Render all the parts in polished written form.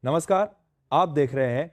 नमस्कार, आप देख रहे हैं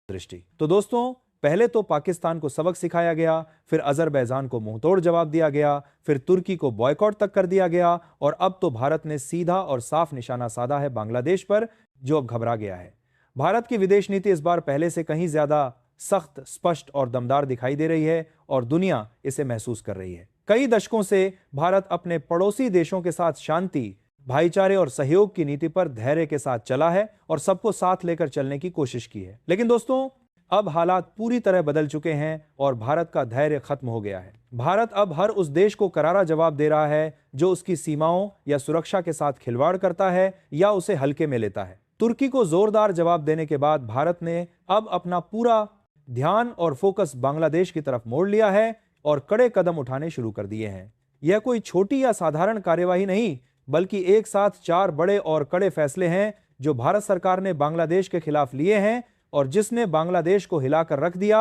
दृष्टि। तो दोस्तों, पहले तो पाकिस्तान को सबक सिखाया गया, फिर अजरबैजान को मुंहतोड़ जवाब दिया गया, फिर तुर्की को बॉयकॉट तक कर दिया गया और अब तो भारत ने सीधा और साफ निशाना साधा है बांग्लादेश पर, जो अब घबरा गया है। भारत की विदेश नीति इस बार पहले से कहीं ज्यादा सख्त, स्पष्ट और दमदार दिखाई दे रही है और दुनिया इसे महसूस कर रही है। कई दशकों से भारत अपने पड़ोसी देशों के साथ शांति, भाईचारे और सहयोग की नीति पर धैर्य के साथ चला है और सबको साथ लेकर चलने की कोशिश की है। लेकिन दोस्तों, अब हालात पूरी तरह बदल चुके हैं और भारत का धैर्य खत्म हो गया है। भारत अब हर उस देश को करारा जवाब दे रहा है जो उसकी सीमाओं या सुरक्षा के साथ खिलवाड़ करता है या उसे हल्के में लेता है। तुर्की को जोरदार जवाब देने के बाद भारत ने अब अपना पूरा ध्यान और फोकस बांग्लादेश की तरफ मोड़ लिया है और कड़े कदम उठाने शुरू कर दिए हैं। यह कोई छोटी या साधारण कार्यवाही नहीं, बल्कि एक साथ 4 बड़े और कड़े फैसले हैं जो भारत सरकार ने बांग्लादेश के खिलाफ लिए हैं और जिसने बांग्लादेश को हिलाकर रख दिया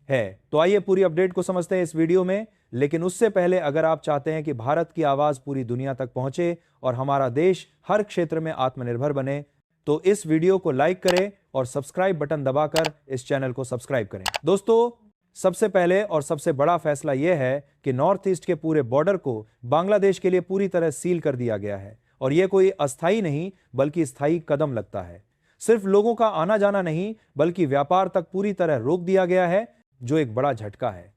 है। तो आइए पूरी अपडेट को समझते हैं इस वीडियो में। लेकिन उससे पहले, अगर आप चाहते हैं कि भारत की आवाज पूरी दुनिया तक पहुंचे और हमारा देश हर क्षेत्र में आत्मनिर्भर बने, तो इस वीडियो को लाइक करें और सब्सक्राइब बटन दबाकर इस चैनल को सब्सक्राइब करें। दोस्तों, सबसे पहले और सबसे बड़ा फैसला यह है कि नॉर्थ ईस्ट के पूरे बॉर्डर को बांग्लादेश के लिए पूरी तरह सील कर दिया गया है और यह कोई अस्थायी नहीं बल्कि स्थायी कदम लगता है। सिर्फ लोगों का आना जाना नहीं, बल्कि व्यापार तक पूरी तरह रोक दिया गया है, जो एक बड़ा झटका है।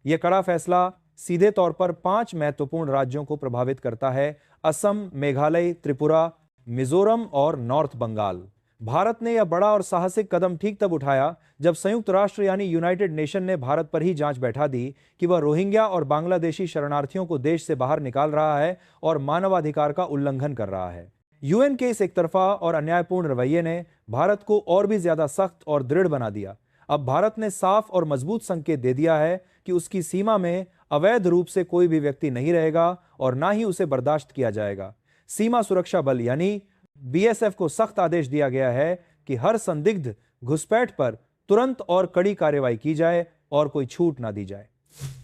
यह कड़ा फैसला सीधे तौर पर 5 महत्वपूर्ण राज्यों को प्रभावित करता है: असम, मेघालय, त्रिपुरा, मिजोरम और नॉर्थ बंगाल। भारत ने यह बड़ा और साहसिक कदम ठीक तब उठाया जब संयुक्त राष्ट्र यानी यूनाइटेड नेशन ने भारत पर ही जांच बैठा दी कि वह रोहिंग्या और बांग्लादेशी शरणार्थियों को देश से बाहर निकाल रहा है और मानवाधिकार का उल्लंघन कर रहा है। यूएन के इस एकतरफा और अन्यायपूर्ण रवैये ने भारत को और भी ज्यादा सख्त और दृढ़ बना दिया। अब भारत ने साफ और मजबूत संकेत दे दिया है कि उसकी सीमा में अवैध रूप से कोई भी व्यक्ति नहीं रहेगा और ना ही उसे बर्दाश्त किया जाएगा। सीमा सुरक्षा बल यानी बीएसएफ को सख्त आदेश दिया गया है कि हर संदिग्ध घुसपैठ पर तुरंत और कड़ी कार्रवाई की जाए और कोई छूट ना दी जाए।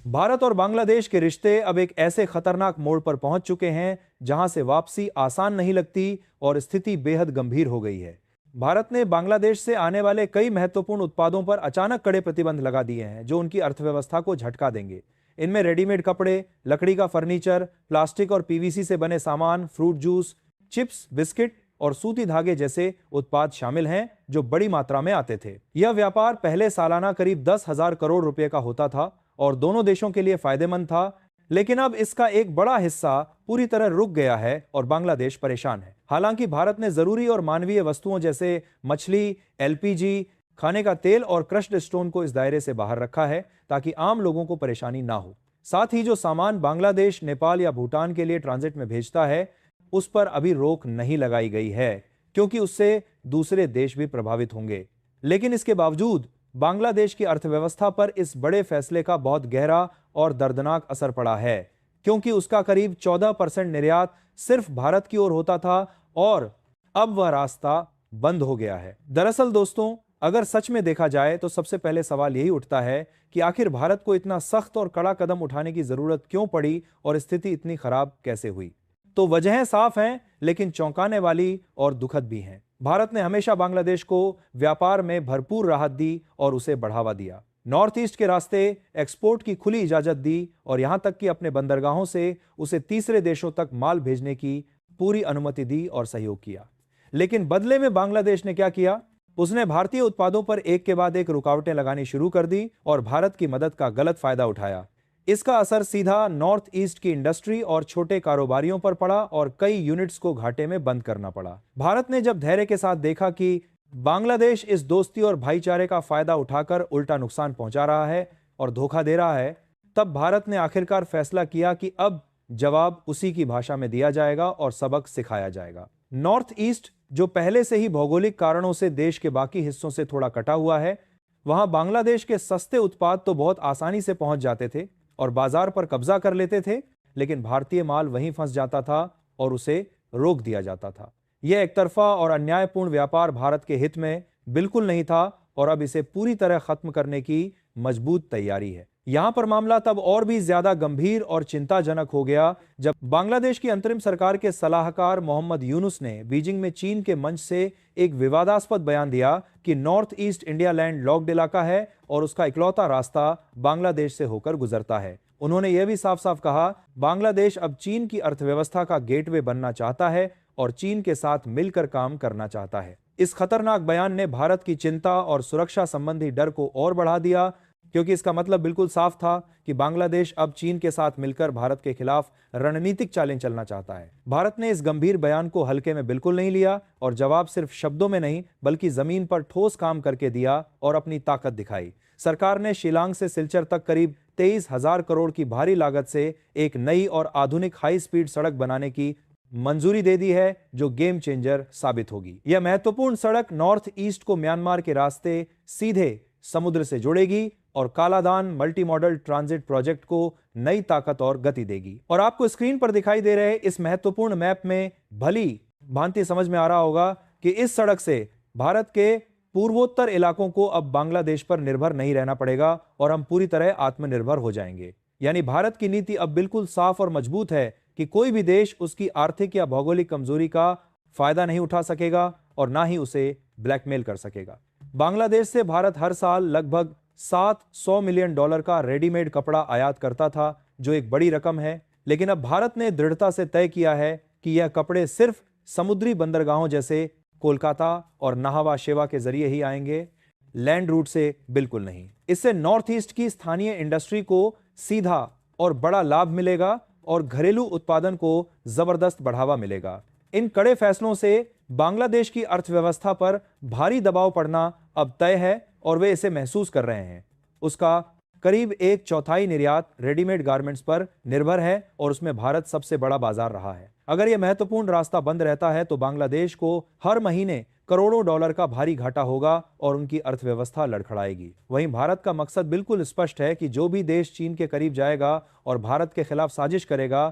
भारत और बांग्लादेश के रिश्ते अब एक ऐसे खतरनाक मोड़ पर पहुंच चुके हैं जहां से वापसी आसान नहीं लगती और स्थिति बेहद गंभीर हो गई है। भारत ने बांग्लादेश से आने वाले कई महत्वपूर्ण उत्पादों पर अचानक कड़े प्रतिबंध लगा दिए हैं जो उनकी अर्थव्यवस्था को झटका देंगे। इनमें रेडीमेड कपड़े, लकड़ी का फर्नीचर, प्लास्टिक और पीवीसी से बने सामान, फ्रूट जूस, चिप्स, बिस्किट और सूती धागे जैसे उत्पाद शामिल हैं जो बड़ी मात्रा में आते थे। यह व्यापार पहले सालाना करीब 10,000 करोड़ रुपए का होता था और दोनों देशों के लिए फायदेमंद था, लेकिन अब इसका एक बड़ा हिस्सा पूरी तरह रुक गया है और बांग्लादेश परेशान है। हालांकि भारत ने जरूरी और मानवीय वस्तुओं जैसे मछली, एलपीजी, खाने का तेल और क्रश्ड स्टोन को इस दायरे से बाहर रखा है ताकि आम लोगों को परेशानी ना हो। साथ ही जो सामान बांग्लादेश, नेपाल या भूटान के लिए ट्रांजिट में भेजता है, उस पर अभी रोक नहीं लगाई गई है क्योंकि उससे दूसरे देश भी प्रभावित होंगे। लेकिन इसके बावजूद बांग्लादेश की अर्थव्यवस्था पर इस बड़े फैसले का बहुत गहरा और दर्दनाक असर पड़ा है क्योंकि उसका करीब 14% निर्यात सिर्फ भारत की ओर होता था और अब वह रास्ता बंद हो गया है। दरअसल दोस्तों, अगर सच में देखा जाए तो सबसे पहले सवाल यही उठता है कि आखिर भारत को इतना सख्त और कड़ा कदम उठाने की जरूरत क्यों पड़ी और स्थिति इतनी खराब कैसे हुई। तो वजहें साफ हैं, लेकिन चौंकाने वाली और दुखद भी हैं। भारत ने हमेशा बांग्लादेश को व्यापार में भरपूर राहत दी और उसे बढ़ावा दिया। नॉर्थ ईस्ट के रास्ते एक्सपोर्ट की खुली इजाजत दी और यहां तक कि अपने बंदरगाहों से उसे तीसरे देशों तक माल भेजने की पूरी अनुमति दी और सहयोग किया। लेकिन बदले में बांग्लादेश ने क्या किया? उसने भारतीय उत्पादों पर एक के बाद एक रुकावटें लगानी शुरू कर दी और भारत की मदद का गलत फायदा उठाया। इसका असर सीधा नॉर्थ ईस्ट की इंडस्ट्री और छोटे कारोबारियों पर पड़ा और कई यूनिट्स को घाटे में बंद करना पड़ा। भारत ने जब धैर्य के साथ देखा कि बांग्लादेश इस दोस्ती और भाईचारे का फायदा उठाकर उल्टा नुकसान पहुंचा रहा है और धोखा दे रहा है, तब भारत ने आखिरकार फैसला किया कि अब जवाब उसी की भाषा में दिया जाएगा और सबक सिखाया जाएगा। नॉर्थ ईस्ट, जो पहले से ही भौगोलिक कारणों से देश के बाकी हिस्सों से थोड़ा कटा हुआ है, वहां बांग्लादेश के सस्ते उत्पाद तो बहुत आसानी से पहुंच जाते थे और बाजार पर कब्जा कर लेते थे, लेकिन भारतीय माल वहीं फंस जाता था और उसे रोक दिया जाता था। यह एकतरफा और अन्यायपूर्ण व्यापार भारत के हित में बिल्कुल नहीं था और अब इसे पूरी तरह खत्म करने की मजबूत तैयारी है। यहां पर मामला तब और भी ज्यादा गंभीर और चिंताजनक हो गया जब बांग्लादेश की अंतरिम सरकार के सलाहकार मोहम्मद यूनुस ने बीजिंग में चीन के मंच से एक विवादास्पद बयान दिया कि north east India land locked इलाका है और उसका इकलौता रास्ता बांग्लादेश से होकर गुजरता है। उन्होंने यह भी साफ साफ कहा, बांग्लादेश अब चीन की अर्थव्यवस्था का गेटवे बनना चाहता है और चीन के साथ मिलकर काम करना चाहता है। इस खतरनाक बयान ने भारत की चिंता और सुरक्षा संबंधी डर को और बढ़ा दिया, क्योंकि इसका मतलब बिल्कुल साफ था कि बांग्लादेश अब चीन के साथ मिलकर भारत के खिलाफ रणनीतिक चालें चलना चाहता है। भारत ने इस गंभीर बयान को हल्के में बिल्कुल नहीं लिया और जवाब सिर्फ शब्दों में नहीं बल्कि जमीन पर ठोस काम करके दिया और अपनी ताकत दिखाई। सरकार ने शिलांग से सिलचर तक करीब 23,000 करोड़ की भारी लागत से एक नई और आधुनिक हाई स्पीड सड़क बनाने की मंजूरी दे दी है, जो गेम चेंजर साबित होगी। यह महत्वपूर्ण सड़क नॉर्थ ईस्ट को म्यांमार के रास्ते सीधे समुद्र से जोड़ेगी और Kaladan multi modal transit project को नई ताकत और गति देगी। और आपको स्क्रीन पर दिखाई दे रहे इस महत्वपूर्ण मैप में भली भांति समझ में आ रहा होगा कि इस सड़क से भारत के पूर्वोत्तर इलाकों को अब बांग्लादेश पर निर्भर नहीं रहना पड़ेगा और हम पूरी तरह आत्मनिर्भर हो जाएंगे। यानी भारत की नीति अब बिल्कुल साफ और मजबूत है कि कोई भी देश उसकी आर्थिक या भौगोलिक कमजोरी का फायदा नहीं उठा सकेगा और ना ही उसे ब्लैकमेल कर सकेगा। बांग्लादेश से भारत हर साल लगभग $700 मिलियन का रेडीमेड कपड़ा आयात करता था, जो एक बड़ी रकम है। लेकिन अब भारत ने दृढ़ता से तय किया है कि यह कपड़े सिर्फ समुद्री बंदरगाहों जैसे कोलकाता और नाहवा शेवा के जरिए ही आएंगे, लैंड रूट से बिल्कुल नहीं। इससे नॉर्थ ईस्ट की स्थानीय इंडस्ट्री को सीधा और बड़ा लाभ मिलेगा और घरेलू उत्पादन को जबरदस्त बढ़ावा मिलेगा। इन कड़े फैसलों से बांग्लादेश की अर्थव्यवस्था पर भारी दबाव पड़ना अब तय है और वे इसे महसूस कर रहे हैं। उसका करीब 1/4 निर्यात रेडीमेड गारमेंट्स पर निर्भर है और उसमें भारत सबसे बड़ा बाजार रहा है। अगर यह महत्वपूर्ण रास्ता बंद रहता है तो बांग्लादेश को हर महीने करोड़ों डॉलर का भारी घाटा होगा और उनकी अर्थव्यवस्था लड़खड़ाएगी। वहीं भारत का मकसद बिल्कुल स्पष्ट है कि जो भी देश चीन के करीब जाएगा और भारत के खिलाफ साजिश करेगा,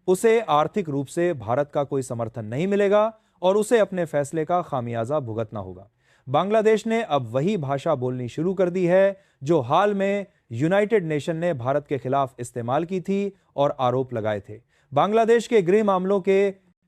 उसे आर्थिक रूप से भारत का कोई समर्थन नहीं मिलेगा और उसे अपने फैसले का खामियाजा भुगतना होगा। बांग्लादेश ने अब वही भाषा बोलनी शुरू कर दी है जो हाल में यूनाइटेड नेशन ने भारत के खिलाफ इस्तेमाल की थी और आरोप लगाए थे। बांग्लादेश के गृह मामलों के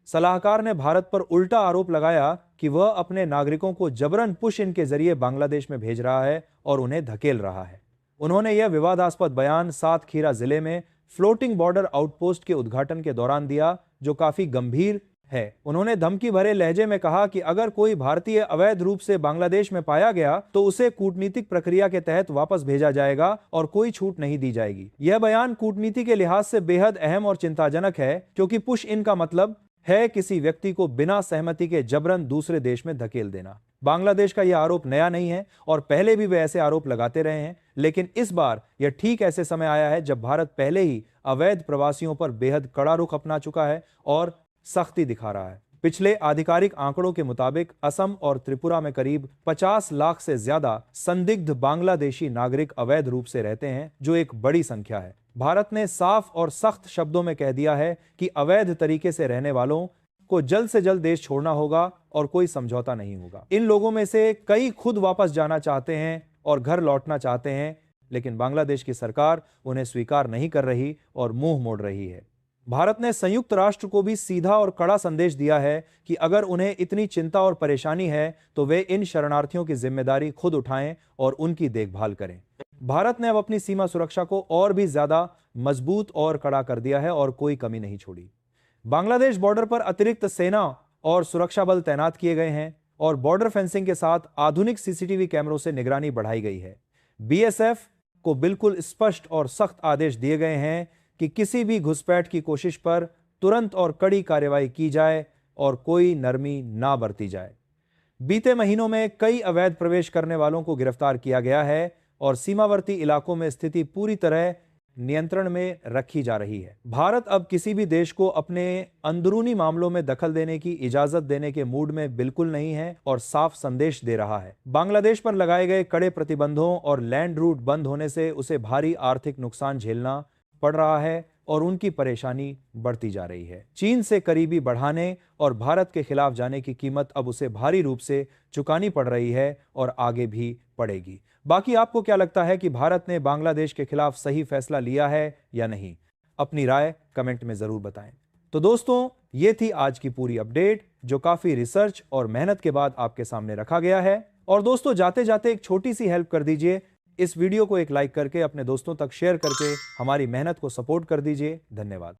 सलाहकार ने भारत पर उल्टा आरोप लगाया कि वह अपने नागरिकों को जबरन पुश इन के जरिए बांग्लादेश में भेज रहा है और उन्हें धकेल रहा है। उन्होंने यह विवादास्पद बयान सातखीरा जिले में फ्लोटिंग बॉर्डर आउटपोस्ट के उद्घाटन के दौरान दिया, जो काफी गंभीर है। उन्होंने धमकी भरे लहजे में कहा कि अगर कोई भारतीय अवैध रूप से बांग्लादेश में पाया गया तो उसे कूटनीतिक प्रक्रिया के तहत वापस भेजा जाएगा और कोई छूट नहीं दी जाएगी। यह बयान कूटनीति के लिहाज से बेहद अहम और चिंताजनक है, क्योंकि पुश इन का मतलब है किसी व्यक्ति को बिना सहमति के जबरन दूसरे देश में धकेल देना। बांग्लादेश का यह आरोप नया नहीं है और पहले भी वे ऐसे आरोप लगाते रहे हैं, लेकिन इस बार यह ठीक ऐसे समय आया है जब भारत पहले ही अवैध प्रवासियों पर बेहद कड़ा रुख अपना चुका है और सख्ती दिखा रहा है। पिछले आधिकारिक आंकड़ों के मुताबिक असम और त्रिपुरा में करीब 50 लाख से ज्यादा संदिग्ध बांग्लादेशी नागरिक अवैध रूप से रहते हैं, जो एक बड़ी संख्या है। भारत ने साफ और सख्त शब्दों में कह दिया है कि अवैध तरीके से रहने वालों को जल्द से जल्द देश छोड़ना होगा और कोई समझौता नहीं होगा। इन लोगों में से कई खुद वापस जाना चाहते हैं और घर लौटना चाहते हैं, लेकिन बांग्लादेश की सरकार उन्हें स्वीकार नहीं कर रही और मुंह मोड़ रही है। भारत ने संयुक्त राष्ट्र को भी सीधा और कड़ा संदेश दिया है कि अगर उन्हें इतनी चिंता और परेशानी है तो वे इन शरणार्थियों की जिम्मेदारी खुद उठाएं और उनकी देखभाल करें। भारत ने अब अपनी सीमा सुरक्षा को और भी ज्यादा मजबूत और कड़ा कर दिया है और कोई कमी नहीं छोड़ी। बांग्लादेश बॉर्डर पर अतिरिक्त सेना और सुरक्षा बल तैनात किए गए हैं और बॉर्डर फेंसिंग के साथ आधुनिक सीसीटीवी कैमरों से निगरानी बढ़ाई गई है। बीएसएफ को बिल्कुल स्पष्ट और सख्त आदेश दिए गए हैं कि किसी भी घुसपैठ की कोशिश पर तुरंत और कड़ी कार्रवाई की जाए और कोई नरमी ना बरती जाए। बीते महीनों में कई अवैध प्रवेश करने वालों को गिरफ्तार किया गया है और सीमावर्ती इलाकों में स्थिति पूरी तरह नियंत्रण में रखी जा रही है। भारत अब किसी भी देश को अपने अंदरूनी मामलों में दखल देने की इजाजत देने के मूड में बिल्कुल नहीं है और साफ संदेश दे रहा है। बांग्लादेश पर लगाए गए कड़े प्रतिबंधों और लैंड रूट बंद होने से उसे भारी आर्थिक नुकसान झेलना पड़ रहा है और उनकी परेशानी बढ़ती जा रही है। चीन से करीबी बढ़ाने और भारत के खिलाफ जाने की कीमत अब उसे भारी रूप से चुकानी पड़ रही है और आगे भी पड़ेगी। बाकी आपको क्या लगता है कि भारत ने बांग्लादेश के खिलाफ सही फैसला लिया है या नहीं? अपनी राय कमेंट में जरूर बताएं। तो दोस्तों, ये थी आज की पूरी अपडेट जो काफी रिसर्च और मेहनत के बाद आपके सामने रखा गया है। और दोस्तों, जाते जाते एक छोटी सी हेल्प कर दीजिए, इस वीडियो को एक लाइक करके अपने दोस्तों तक शेयर करके हमारी मेहनत को सपोर्ट कर दीजिए। धन्यवाद।